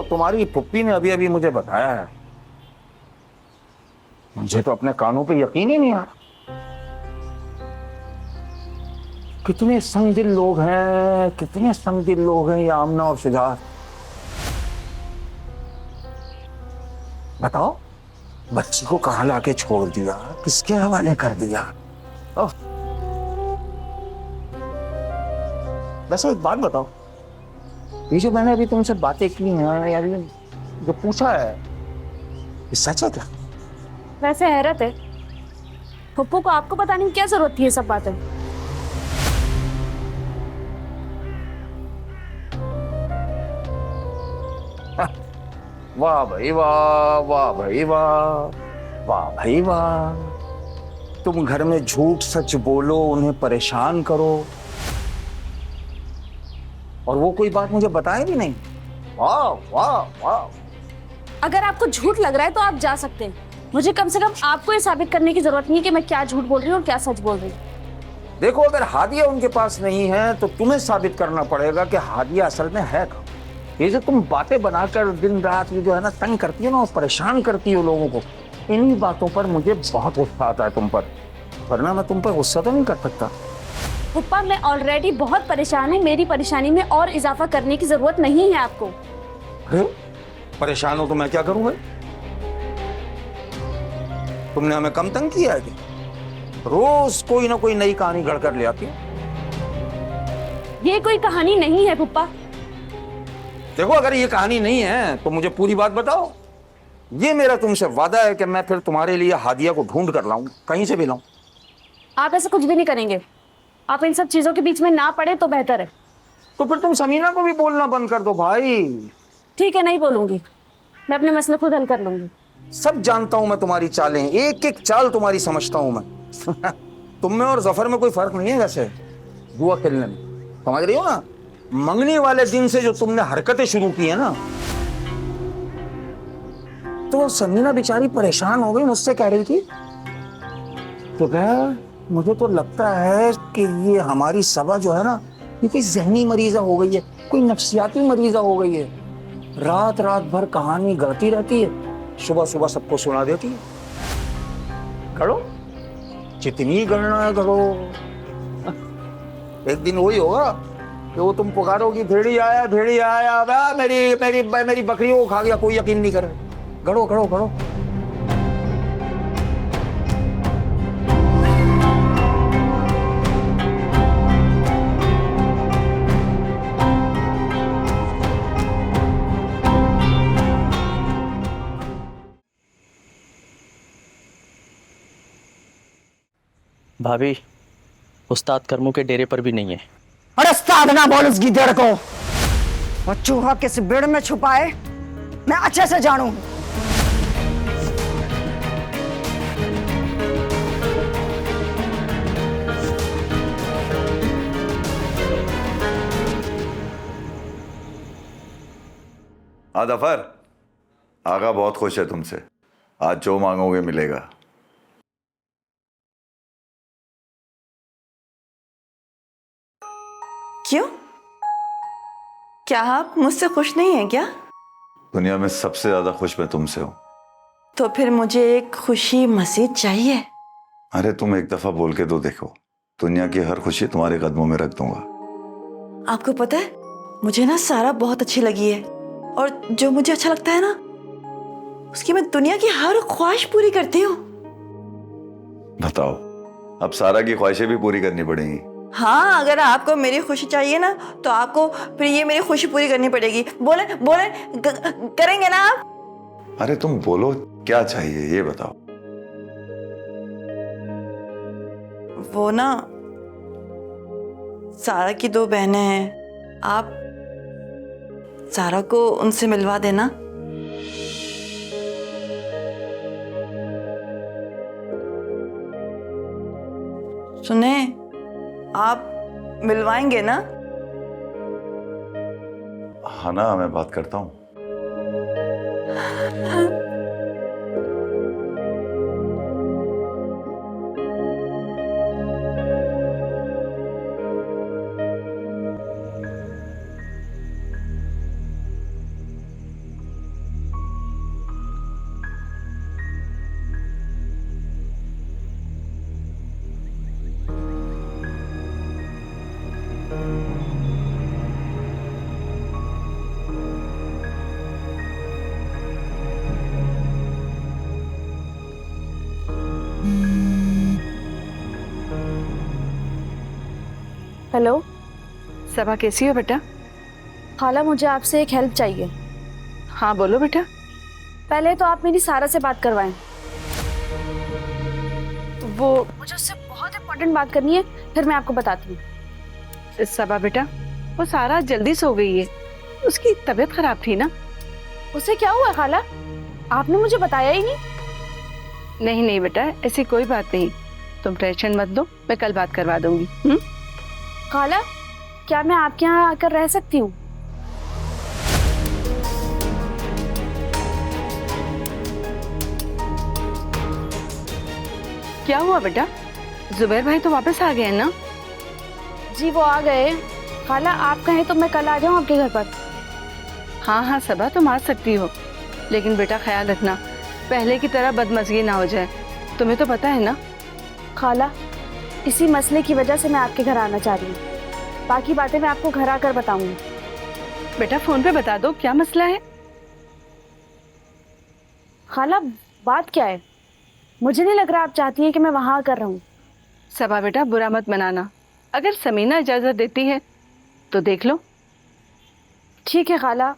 तुम्हारी पुप्पी ने अभी अभी मुझे बताया है। मुझे तो अपने कानों पे यकीन ही नहीं आ रहा। कितने संगदिल लोग हैं, कितने संगदिल लोग हैं ये आमना और शुजात। बताओ, बच्ची को कहाँ लाके छोड़ दिया, किसके हवाले कर दिया। ओह, वैसे एक बात बताओ, ये जो मैंने अभी तुमसे बातें की हैं यार, ये जो पूछा है ये सच है क्या? वैसे हैरत है, पप्पू को आपको बताने की क्या जरूरत थी ये सब बातें। वाह भाई वाह, वाह भाई वाह, वाह भाई वाह। तुम घर में झूठ सच बोलो, उन्हें परेशान करो, और वो कोई बात मुझे बताए भी नहीं। वाह वाह वाह। अगर आपको झूठ लग रहा है तो आप जा सकते हैं, मुझे कम से कम आपको ये साबित करने की जरूरत नहीं है कि मैं क्या झूठ बोल रही हूँ और क्या सच बोल रही हूँ। देखो, अगर हादिया उनके पास नहीं है तो तुम्हें साबित करना पड़ेगा कि हादिया असल में है कौन। ये जो तुम बातें बनाकर दिन रात ये जो है ना तंग करती हो ना, परेशान करती हो लोगों को, इन्हीं बातों पर मुझे बहुत गुस्सा आता है तुम पर, वरना मैं तुम पर गुस्सा तो नहीं कर सकता। पप्पा, मैं ऑलरेडी बहुत परेशान है, मेरी परेशानी में और इजाफा करने की जरूरत नहीं है आपको। अरे परेशान हो तो मैं क्या करूं भाई? तुमने हमें कम तंग किया है कि रोज कोई ना कोई नई कहानी गढ़कर ले आती है। ये कोई कहानी नहीं है पप्पा। देखो, अगर ये कहानी नहीं है तो मुझे पूरी बात बताओ। ये मेरा तुमसे वादा है कि मैं फिर तुम्हारे लिए हादिया को ढूंढ कर लाऊं, कहीं से भी लाऊं। आप ऐसा कुछ भी नहीं करेंगे, आप इन सब चीजों के बीच में ना पड़े तो बेहतर है। तो फिर तुम समीना को भी बोलना बंद कर दो भाई। ठीक है, नहीं बोलूंगी, मैं अपने मसले खुद हल कर लूंगी। सब जानता हूं मैं तुम्हारी चालें, एक एक चाल तुम्हारी समझता हूं मैं। तुम में और जफर में कोई फर्क नहीं है वैसे, जुआ खेलने में, समझ रही हो ना। मंगनी वाले दिन से जो तुमने हरकतें शुरू की है ना, तो समीना बेचारी परेशान हो गई, मुझसे कह रही थी तो मुझे तो लगता है कि ये हमारी सबा जो है ना, ये कोई जहनी मरीजा हो गई है, कोई नफ्सियाती मरीजा हो गई है। रात रात भर कहानी गढ़ती रहती है, सुबह सुबह सबको सुना देती है। करो जितनी गणना है करो, एक दिन वही होगा कि वो तुम पुकारोगी भेड़ी आया, भेड़ी आया, मेरी मेरी मेरी बकरियों को खा गया, कोई यकीन नहीं करे। गढ़ो गढ़ो गढ़ो। भाभी, उस्ताद करमू के डेरे पर भी नहीं है। अरे उस्ताद ना बोल उस गिद्धड़ को, वो चूहा किस बिड़ में छुपा है मैं अच्छे से जानू। हाँ जफर, आगा बहुत खुश है तुमसे, आज जो मांगोगे मिलेगा। क्यों? क्या आप मुझसे खुश नहीं हैं क्या? दुनिया में सबसे ज्यादा खुश मैं तुमसे हूं। तो फिर मुझे एक खुशी मसीद चाहिए। अरे तुम एक दफा बोल के तो देखो, दुनिया की हर खुशी तुम्हारे कदमों में रख दूंगा। आपको पता है, मुझे ना सारा बहुत अच्छी लगी है, और जो मुझे अच्छा लगता है ना, उसकी मैं दुनिया की हर ख्वाहिश पूरी करती हूँ। बताओ, अब सारा की ख्वाहिशें भी पूरी करनी पड़ेंगी। हाँ, अगर आपको मेरी खुशी चाहिए ना, तो आपको फिर ये मेरी खुशी पूरी करनी पड़ेगी। बोले बोले करेंगे ना आप? अरे तुम बोलो क्या चाहिए ये बताओ। वो ना, सारा की 2 बहनें हैं, आप सारा को उनसे मिलवा देना। सुने, आप मिलवाएंगे ना? हाँ ना, मैं बात करता हूँ। हेलो सबा कैसी हो बेटा? खाला, मुझे आपसे एक हेल्प चाहिए। हाँ बोलो बेटा। पहले तो आप मेरी सारा से बात करवाएं। वो मुझे उससे बहुत इंपॉर्टेंट बात करनी है, फिर मैं आपको बताती हूँ। सबा बेटा, वो सारा जल्दी सो गई है, उसकी तबीयत खराब थी ना। उसे क्या हुआ खाला? आपने मुझे बताया ही नहीं। नहीं नहीं बेटा, ऐसी कोई बात नहीं, तुम टेंशन मत लो, मैं कल बात करवा दूंगी। खाला, क्या मैं आपके यहाँ आकर रह सकती हूँ? क्या हुआ बेटा? जुबैर भाई तो वापस आ गए हैं ना? जी वो आ गए। खाला, आप कहें तो मैं कल आ जाऊँ आपके घर पर। हाँ हाँ सबा, तुम आ सकती हो, लेकिन बेटा ख्याल रखना पहले की तरह बदमजगी ना हो जाए, तुम्हें तो पता है ना। खाला, इसी मसले की वजह से मैं आपके घर आना चाह रही हूँ। बाकी बातें मैं आपको घर आकर बताऊंगी। बेटा फोन पे बता दो क्या मसला है। खाला, बात क्या है? मुझे नहीं लग रहा आप चाहती हैं कि मैं वहां आकर रहूं। सबा बेटा बुरा मत मनाना, अगर समीना इजाजत देती है तो देख लो। ठीक है खाला,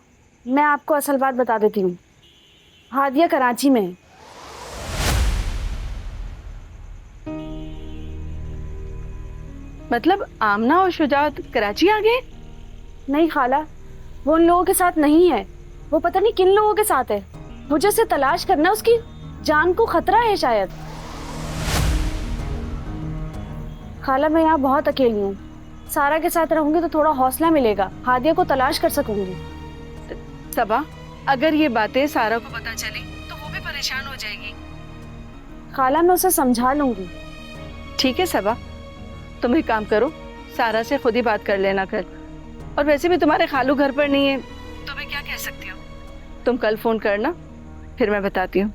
मैं आपको असल बात बता देती हूँ। हादिया कराची में है। मतलब आमना और शुजात कराची आ गए? नहीं खाला, वो उन लोगों के साथ नहीं है, वो पता नहीं किन लोगों के साथ है। मुझे उसे तलाश करना, उसकी जान को खतरा है शायद। खाला, मैं यहाँ बहुत अकेली हूँ। सारा के साथ रहूंगी तो थोड़ा हौसला मिलेगा, हादिया को तलाश कर सकूंगी। सबा, अगर ये बातें सारा को पता चली तो वो भी परेशान हो जाएगी। खाला, मैं उसे समझा लूंगी। ठीक है सबा, तुम एक काम करो, सारा से खुद ही बात कर लेना कल। और वैसे भी तुम्हारे खालू घर पर नहीं है तो मैं क्या कह सकती हूँ, तुम कल फोन करना, फिर मैं बताती हूँ।